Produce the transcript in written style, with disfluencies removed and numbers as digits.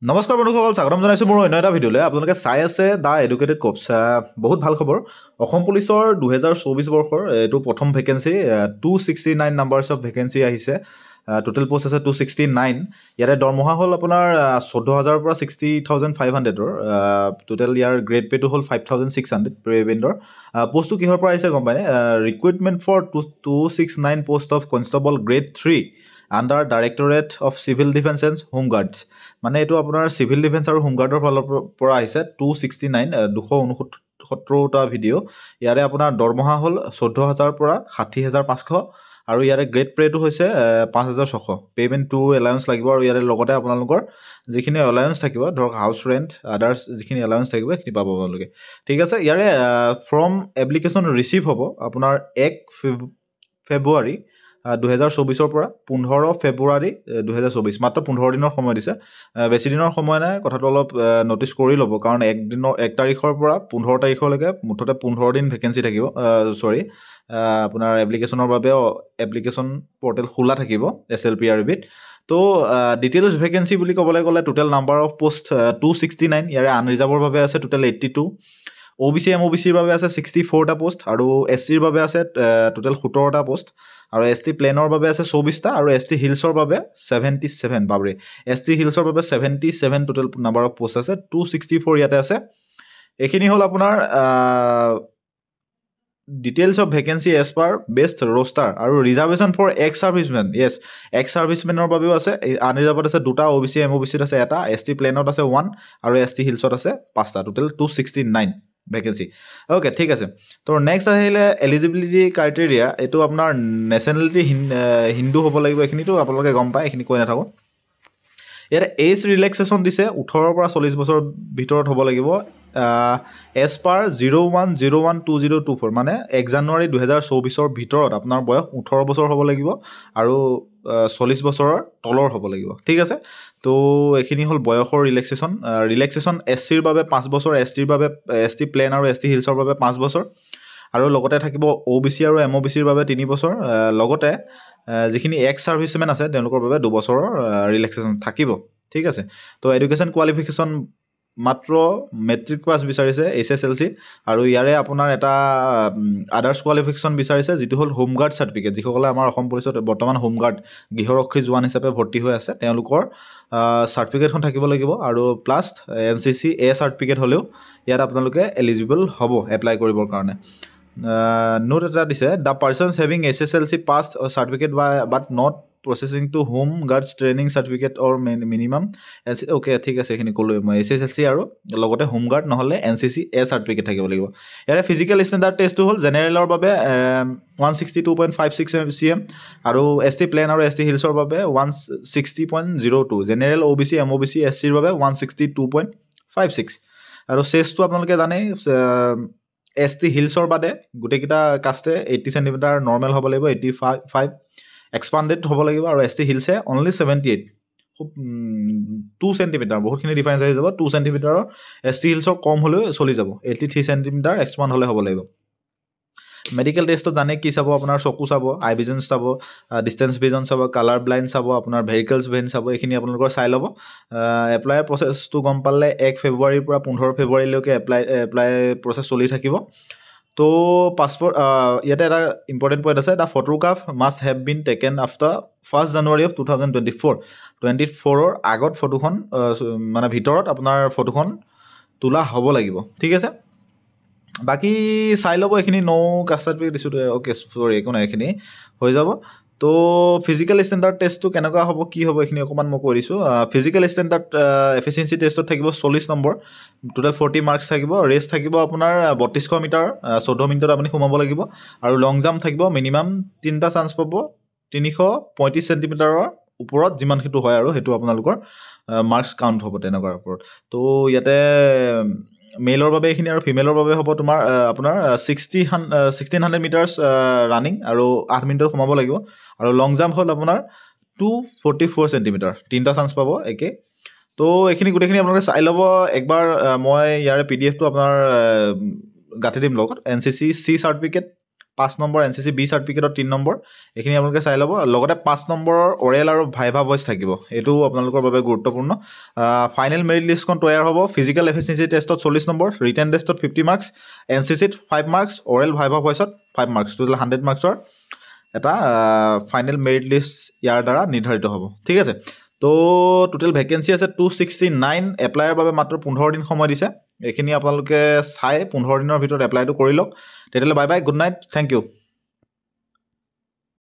নমস্কাৰ বন্ধুসকল, স্বাগতম জনাইছোঁ মোৰ অন্য এটা ভিডিঅ'লৈ। আপোনালোকে চাই আছে দ্য এডুকেটেড কপছ। বহুত ভাল খবৰ। অসম পুলিচৰ 2024 বৰ্ষৰ এইটো প্ৰথম ভেকেঞ্চি 269 নাম্বাৰ্ছ অফ ভেকেঞ্চি আহিছে। টোটেল পষ্ট আছে 269। ইয়াৰে দৰমহা হ'ল আপোনাৰ 14,000 পৰা 60,500ৰ। টোটেল ইয়াৰ গ্ৰেড পে'টো হ'ল 5,600 পে'বেণ্ডৰ। পষ্টটো কিহৰ পৰা আহিছে গম পায়নে? Recruitment for 269 post of constable grade 3 under directorate of civil defence and home guards. মানে এইটো আপোনাৰ চিভিল ডিফেন্স আৰু হোমগাৰ্ডৰ ফালৰ পৰা আহিছে। 269 269টা ভিডিঅ'। ইয়াৰে আপোনাৰ দৰমহা হ'ল 14,000 পৰা 60,500 আৰু ইয়াৰে গ্ৰেড পে'টো হৈছে 5,600। পে'মেণ্ট টু এলায়েন্স লাগিব আৰু ইয়াৰে লগতে আপোনালোকৰ যিখিনি এলায়েন্স থাকিব, ধৰক হাউচ ৰেণ্ট আদাৰ্ছ যিখিনি এলায়েন্স থাকিব সেইখিনি পাব আপোনালোকে। ঠিক আছে, ইয়াৰে ফ্ৰম এপ্লিকেশ্যন ৰিচিভ হ'ব আপোনাৰ 1 ফেব্ৰুৱাৰী 2024 পৰা 15 ফেব্ৰুৱাৰী 2024। মাত্ৰ 15 দিনৰ সময় দিছে। বেছি দিনৰ সময় নাই, কথাটো অলপ ন'টিচ কৰি ল'ব, কাৰণ 1 তাৰিখৰ পৰা 15 তাৰিখলৈকে মুঠতে 15 দিন ভেকেঞ্চি থাকিব। আপোনাৰ এপ্লিকেশ্যনৰ বাবেও এপ্লিকেশ্যন পৰ্টেল খোলা থাকিব SLPRBত। তো ডিটেইলছ ভেকেঞ্চি বুলি ক'বলৈ গ'লে টোটেল নাম্বাৰ অফ পোষ্ট 269। ইয়াৰে আনৰিজাৰ্ভৰ বাবে আছে টোটেল 82। OBC MOBCৰ বাবে আছে 64টা পোষ্ট আৰু SCৰ বাবে আছে টোটেল 17টা পোষ্ট আৰু ST প্লেনৰ বাবে আছে 24টা আৰু ST হিলছৰ বাবে 77। বাবৰে, ST হিলছৰ বাবে 77 টোটেল নাম্বাৰ অফ পোষ্ট আছে। 264 ইয়াতে আছে। এইখিনি হ'ল আপোনাৰ details of vacancy as per best roster আৰু reservation for ex servicemen. Yes, ex ছাৰ্ভিচমেনৰ বাবেও আছে। আনৰিজাৰ্ভত আছে 2টা, OBC MOBCত আছে 1টা, ST প্লেনত আছে 1 আৰু ST হিলছত আছে 5টা। Total 269 vacancy. অ'কে, ঠিক আছে। তো নেক্সট আহিলে এলিজিবিলিটি ক্ৰাইটেৰিয়া। এইটো আপোনাৰ নেশ্যনেলিটি হিন্দু হ'ব লাগিব। এইখিনিতো আপোনালোকে গম পায়, এইখিনি কৈ নাথাকোঁ। ইয়াত এজ ৰিলেক্সেশ্যন দিছে 18 পৰা 40 বছৰৰ ভিতৰত হ'ব লাগিব। এজ পাৰ 01/01/2024 মানে 1 জানুৱাৰী 2024 ভিতৰত আপোনাৰ বয়স 18 বছৰ হ'ব লাগিব আৰু 40 বছৰৰ তলৰ হ'ব লাগিব। ঠিক আছে, তো এইখিনি হ'ল বয়সৰ ৰিলেক্সেশ্যন SCৰ বাবে 5 বছৰ, STৰ বাবে ST প্লেন আৰু ST হিলছৰ বাবে 5 বছৰ আৰু লগতে থাকিব OBC আৰু MOBCৰ বাবে 3 বছৰ। লগতে যিখিনি এক্স ছাৰ্ভিচমেন আছে তেওঁলোকৰ বাবে 2 বছৰৰ ৰিলেক্সেশ্যন থাকিব। ঠিক আছে, তো এডুকেশ্যন কোৱালিফিকেশ্যন মাত্ৰ মেট্ৰিক পাছ বিচাৰিছে HSLC আৰু ইয়াৰে আপোনাৰ এটা আদাৰ্ছ কোৱালিফিকেশ্যন বিচাৰিছে, যিটো হ'ল হোমগাৰ্ড চাৰ্টিফিকেট। যিসকলে আমাৰ অসম পুলিচত বৰ্তমান হোমগাৰ্ড গৃহৰক্ষী জোৱান হিচাপে ভৰ্তি হৈ আছে তেওঁলোকৰ চাৰ্টিফিকেটখন থাকিব লাগিব আৰু প্লাছ NCC A চাৰ্টিফিকেট হ'লেও ইয়াত আপোনালোকে এলিজিবল হ'ব এপ্লাই কৰিবৰ কাৰণে। নোট এটা দিছে, the persons having SSLC pass certificate but not possessing to home guards training certificate or minimum okay, ঠিক আছে, এইখিনি ক'লোৱে মই। SSLC আৰু লগতে হোম গাৰ্ড নহ'লে NCC A চাৰ্টিফিকেট থাকিব লাগিব। ইয়াৰে ফিজিকেল ষ্টেণ্ডাৰ্ড টেষ্টটো হ'ল জেনেৰেলৰ বাবে 162.56 cm আৰু ST প্লেন আৰু ST হিলছৰ বাবে 160.02, জেনেৰেল OBC MOBC SCৰ বাবে 162.56 আৰু চেষ্টটো আপোনালোকে জানেই। ST হিলছৰ বাদে গোটেইকেইটা কাষ্টে 80 চেণ্টিমিটাৰ নৰ্মেল হ'ব লাগিব, 85 এক্সপাণ্ডেড হ'ব লাগিব আৰু ST হিলছে অনলি 78, খুব 2 চেণ্টিমিটাৰ, বহুতখিনি ডিফাৰেঞ্চ আহি যাব। 2 চেণ্টিমিটাৰৰ ST হিলছৰ কম হ'লেও চলি যাব, 83 চেণ্টিমিটাৰ এক্সপাণ্ড হ'লে হ'ব লাগিব। মেডিকেল টেষ্টত জানে কি চাব, আপোনাৰ চকু চাব, আই ভিজন চাব, ডিষ্টেঞ্চ ভিজন চাব, কালাৰ ব্লাইণ্ড চাব, আপোনাৰ ভেহিকলছ ভেন চাব, এইখিনি আপোনালোকৰ চাই ল'ব। এপ্লাইৰ প্ৰচেছটো গম পালে 1 ফেব্ৰুৱাৰীৰ পৰা 15 ফেব্ৰুৱাৰীলৈকে এপ্লাই প্ৰচেছ চলি থাকিব। তো পাছপৰ্ট, ইয়াতে এটা ইম্পৰ্টেণ্ট পইণ্ট আছে, the photograph must have been taken after 1 January of 2024 আগত ফটোখন মানে ভিতৰত আপোনাৰ ফটোখন তোলা হ'ব লাগিব। ঠিক আছে, বাকী চাই ল'ব এইখিনি। কাষ্ট চাৰ্টিফিকেট দিছোঁ, অ'কে, চৰি, একো নাই, এইখিনি হৈ যাব। তো ফিজিকেল ষ্টেণ্ডাৰ্ড টেষ্টটো কেনেকুৱা হ'ব, কি হ'ব, এইখিনি অকণমান মই কৈ দিছোঁ। ফিজিকেল ষ্টেণ্ডাৰ্ড এফিচিয়েঞ্চি টেষ্টত থাকিব 40 নম্বৰ, টোটেল 40 মাৰ্কছ থাকিব। ৰেচ থাকিব আপোনাৰ 3200 মিটাৰ, 14 মিনিটত আপুনি সোমাব লাগিব আৰু লং জাম্প থাকিব মিনিমাম 3টা চান্স পাব, 335 চেণ্টিমিটাৰৰ ওপৰত যিমান সেইটো হয় আৰু সেইটো আপোনালোকৰ মাৰ্কছ কাউণ্ট হ'ব তেনেকুৱাৰ ওপৰত। তো ইয়াতে মেলৰ বাবে এইখিনি আৰু ফিমেলৰ বাবে হ'ব তোমাৰ আপোনাৰ 1600 মিটাৰ্ছ ৰানিং আৰু 8 মিনিটত সোমাব লাগিব আৰু লং জাম্প হ'ল আপোনাৰ 244 চেণ্টিমিটাৰ, 3টা চান্স পাব একে। তো এইখিনি গোটেইখিনি আপোনালোকে চাই ল'ব একবাৰ। মই ইয়াৰে PDF টো আপোনাৰ গাঁঠি দিম লগত। NCC C certificate 5 number NCC B চাৰ্টিফিকেটৰ 3 number এইখিনি আপোনালোকে চাই ল'ব লগতে 5 নম্বৰৰ অৰেল আৰু ভাইভা ভইচ থাকিব এইটো আপোনালোকৰ বাবে গুৰুত্বপূৰ্ণ ফাইনেল মেৰিট লিষ্টখন তৈয়াৰ হ'ব ফিজিকেল এফিচিয়েঞ্চি টেষ্টত 40 নম্বৰ ৰিটেন টেষ্টত 50 মাৰ্কছ NCCত 5 মাৰ্কছ অৰেল ভাইভা ভইচত 5 মাৰ্কছ টোটেল 100 মাৰ্কছৰ এটা ফাইনেল মেৰিট লিষ্ট ইয়াৰ দ্বাৰা নিৰ্ধাৰিত হ'ব ঠিক আছে তো টোটেল ভেকেঞ্চি আছে 269 এপ্লাইৰ বাবে মাত্ৰ 15 দিন সময় দিছে এইখিনি আপোনালোকে চাই 15 দিনৰ ভিতৰত এপ্লাইটো কৰি লওক তেতিয়াহ'লে bye bye good night thank U